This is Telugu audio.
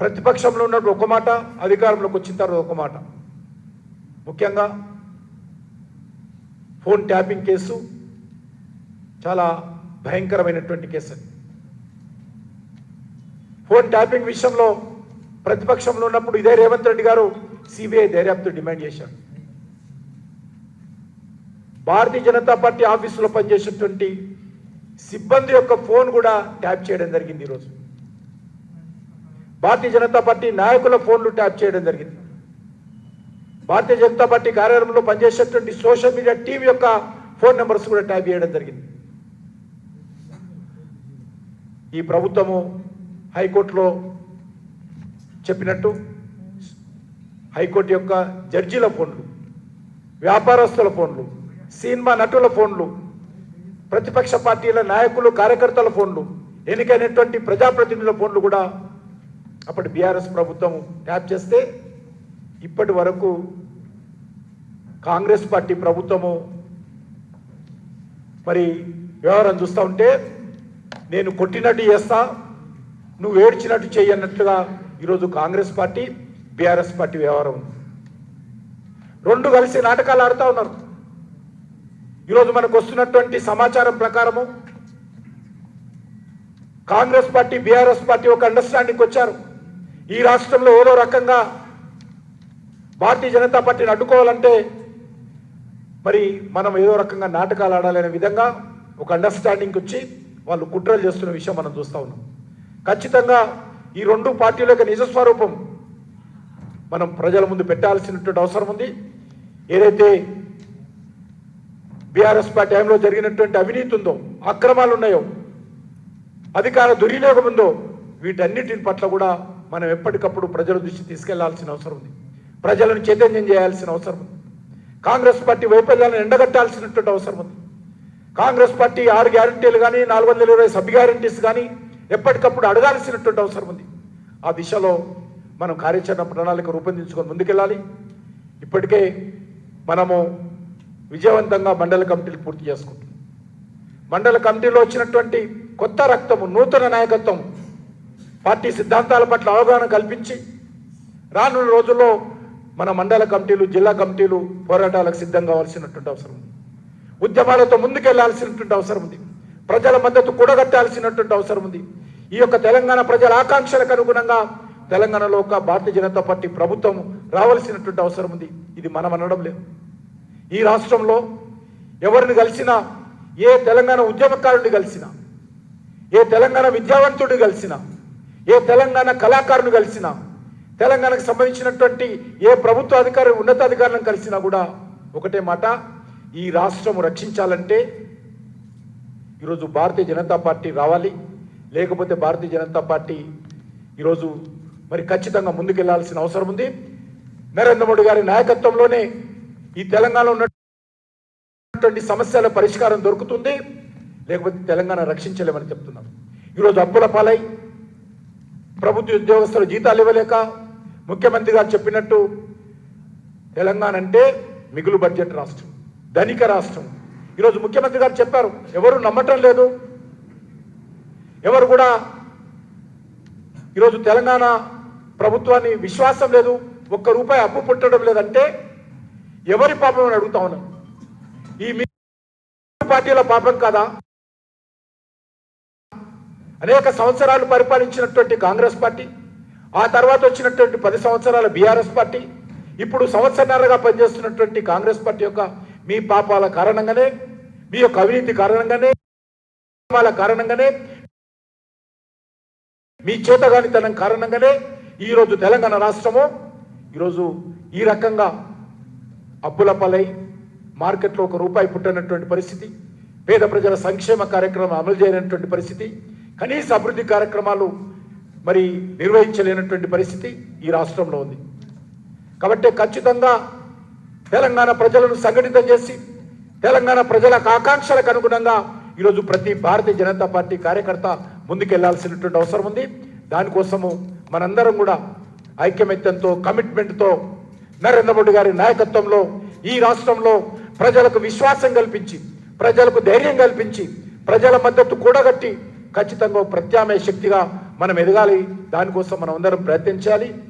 ప్రతిపక్షంలో ఉన్నప్పుడు ఒక మాట, అధికారంలోకి వచ్చిన తర్వాత ఒక మాట. ముఖ్యంగా ఫోన్ ట్యాపింగ్ కేసు చాలా భయంకరమైనటువంటి కేసు. ఫోన్ ట్యాపింగ్ విషయంలో ప్రతిపక్షంలో ఉన్నప్పుడు ఇదే రేవంత్ రెడ్డి గారు సిబిఐ దర్యాప్తు డిమాండ్ చేశారు. భారతీయ జనతా పార్టీ ఆఫీసులో పనిచేసేటువంటి సిబ్బంది యొక్క ఫోన్ కూడా ట్యాప్ చేయడం జరిగింది. ఈరోజు భారతీయ జనతా పార్టీ నాయకుల ఫోన్లు ట్యాప్ చేయడం జరిగింది. భారతీయ జనతా పార్టీ కార్యాలయంలో పనిచేసేటువంటి సోషల్ మీడియా టీం యొక్క ఫోన్ నెంబర్స్ కూడా ట్యాప్ చేయడం జరిగింది. ఈ ప్రభుత్వము హైకోర్టులో చెప్పినట్టు హైకోర్టు యొక్క జడ్జీల ఫోన్లు, వ్యాపారస్తుల ఫోన్లు, సినిమా నటుల ఫోన్లు, ప్రతిపక్ష పార్టీల నాయకులు కార్యకర్తల ఫోన్లు, ఎన్నికైనటువంటి ప్రజాప్రతినిధుల ఫోన్లు కూడా అప్పటి బీఆర్ఎస్ ప్రభుత్వం ట్యాప్ చేస్తే ఇప్పటి వరకు కాంగ్రెస్ పార్టీ ప్రభుత్వము మరి వ్యవహారం చూస్తూ ఉంటే నేను కొట్టినట్టు చేస్తా, నువ్వు ఏడ్చినట్టు చేయన్నట్లుగా ఈరోజు కాంగ్రెస్ పార్టీ బీఆర్ఎస్ పార్టీ వ్యవహారం ఉంది. రెండు కలిసి నాటకాలు ఆడుతూ ఉన్నారు. ఈరోజు మనకు వస్తున్నటువంటి సమాచారం ప్రకారము కాంగ్రెస్ పార్టీ బీఆర్ఎస్ పార్టీ ఒక అండర్స్టాండింగ్ వచ్చారు. ఈ రాష్ట్రంలో ఏదో రకంగా భారతీయ జనతా పార్టీని అడ్డుకోవాలంటే మరి మనం ఏదో రకంగా నాటకాలు ఆడాలనే విధంగా ఒక అండర్స్టాండింగ్ వచ్చి వాళ్ళు కుట్రలు చేస్తున్న విషయం మనం చూస్తూ ఉన్నాం. ఖచ్చితంగా ఈ రెండు పార్టీల యొక్క నిజస్వరూపం మనం ప్రజల ముందు పెట్టాల్సినటువంటి అవసరం ఉంది. ఏదైతే బీఆర్ఎస్ పార్టీ టైంలో జరిగినటువంటి అవినీతి ఉందో, అక్రమాలు ఉన్నాయో, అధికార దుర్వినియోగం ఉందో, వీటన్నిటిని పట్ల కూడా మనం ఎప్పటికప్పుడు ప్రజల దృష్టి తీసుకెళ్లాల్సిన అవసరం ఉంది. ప్రజలను చైతన్యం చేయాల్సిన అవసరం ఉంది. కాంగ్రెస్ పార్టీ వైఫల్యాలను ఎండగట్టాల్సినటువంటి అవసరం ఉంది. కాంగ్రెస్ పార్టీ 6 గ్యారంటీలు కానీ 420 సబ్ గ్యారంటీస్ కానీ ఎప్పటికప్పుడు అడగాల్సినటువంటి అవసరం ఉంది. ఆ దిశలో మనం కార్యాచరణ ప్రణాళిక రూపొందించుకొని ముందుకెళ్ళాలి. ఇప్పటికే మనము విజయవంతంగా మండల కమిటీలు పూర్తి చేసుకుంటున్నాం. మండల కమిటీలో వచ్చినటువంటి కొత్త రక్తము, నూతన నాయకత్వం పార్టీ సిద్ధాంతాల పట్ల అవగాహన కల్పించి రానున్న రోజుల్లో మన మండల కమిటీలు, జిల్లా కమిటీలు పోరాటాలకు సిద్ధం కావాల్సినటువంటి అవసరం ఉంది. ఉద్యమాలతో ముందుకెళ్లాల్సినటువంటి అవసరం ఉంది. ప్రజల మద్దతు కూడగట్టాల్సినటువంటి అవసరం ఉంది. ఈ యొక్క తెలంగాణ ప్రజల ఆకాంక్షలకు అనుగుణంగా తెలంగాణలో ఒక భారతీయ జనతా పార్టీ ప్రభుత్వం రావాల్సినటువంటి అవసరం ఉంది. ఇది మనం అనడం లేదు. ఈ రాష్ట్రంలో ఎవరిని కలిసినా, ఏ తెలంగాణ ఉద్యమకారుడిని కలిసినా, ఏ తెలంగాణ విద్యావంతుడిని కలిసినా, ఏ తెలంగాణ కళాకారుని కలిసినా, తెలంగాణకు సంబంధించినటువంటి ఏ ప్రభుత్వ అధికారి, ఉన్నతాధికారులను కలిసినా కూడా ఒకటే మాట, ఈ రాష్ట్రం రక్షించాలంటే ఈరోజు భారతీయ జనతా పార్టీ రావాలి. లేకపోతే భారతీయ జనతా పార్టీ ఈరోజు మరి ఖచ్చితంగా ముందుకెళ్లాల్సిన అవసరం ఉంది. నరేంద్ర మోడీ గారి నాయకత్వంలోనే ఈ తెలంగాణలో ఉన్నటువంటి సమస్యల పరిష్కారం దొరుకుతుంది. లేకపోతే తెలంగాణ రక్షించలేమని చెప్తున్నారు. ఈరోజు అప్పుల పాలై ప్రభుత్వ ఉద్యోగస్తులు జీతాలు ఇవ్వలేక ముఖ్యమంత్రి గారు చెప్పినట్టు తెలంగాణ అంటే మిగులు బడ్జెట్ రాష్ట్రం, ధనిక రాష్ట్రం. ఈరోజు ముఖ్యమంత్రి గారు చెప్పారు, ఎవరు నమ్మటం లేదు, ఎవరు కూడా ఈరోజు తెలంగాణ ప్రభుత్వాన్ని విశ్వాసం లేదు, ₹1 అప్పు పుట్టడం లేదంటే ఎవరి పాపం అని అడుగుతా ఉన్నాను. ఈ పార్టీల పాపం కాదా? అనేక సంవత్సరాలు పరిపాలించినటువంటి కాంగ్రెస్ పార్టీ, ఆ తర్వాత వచ్చినటువంటి 10 సంవత్సరాల బీఆర్ఎస్ పార్టీ, ఇప్పుడు సంవత్సరాలుగా పనిచేస్తున్నటువంటి కాంగ్రెస్ పార్టీ యొక్క మీ పాపాల కారణంగానే, మీ యొక్క అవినీతి కారణంగానే, కారణంగానే, మీ చేతగానితనం కారణంగానే ఈరోజు తెలంగాణ రాష్ట్రము ఈరోజు ఈ రకంగా అప్పుల పాలై మార్కెట్లో ₹1 పుట్టనటువంటి పరిస్థితి, పేద ప్రజల సంక్షేమ కార్యక్రమం అమలు చేయనటువంటి పరిస్థితి, కనీస అభివృద్ధి కార్యక్రమాలు మరి నిర్వహించలేనటువంటి పరిస్థితి ఈ రాష్ట్రంలో ఉంది. కాబట్టి ఖచ్చితంగా తెలంగాణ ప్రజలను సంఘటితం చేసి తెలంగాణ ప్రజల ఆకాంక్షలకు అనుగుణంగా ఈరోజు ప్రతి భారతీయ జనతా పార్టీ కార్యకర్త ముందుకెళ్లాల్సినటువంటి అవసరం ఉంది. దానికోసము మనందరం కూడా ఐక్యమత్యంతో, కమిట్మెంట్తో నరేంద్ర మోడీ గారి నాయకత్వంలో ఈ రాష్ట్రంలో ప్రజలకు విశ్వాసం కల్పించి, ప్రజలకు ధైర్యం కల్పించి, ప్రజల మద్దతు కూడగట్టి ఖచ్చితంగా ప్రత్యామ్నాయ శక్తిగా మనం ఎదగాలి. దానికోసం మనం అందరం ప్రయత్నించాలి.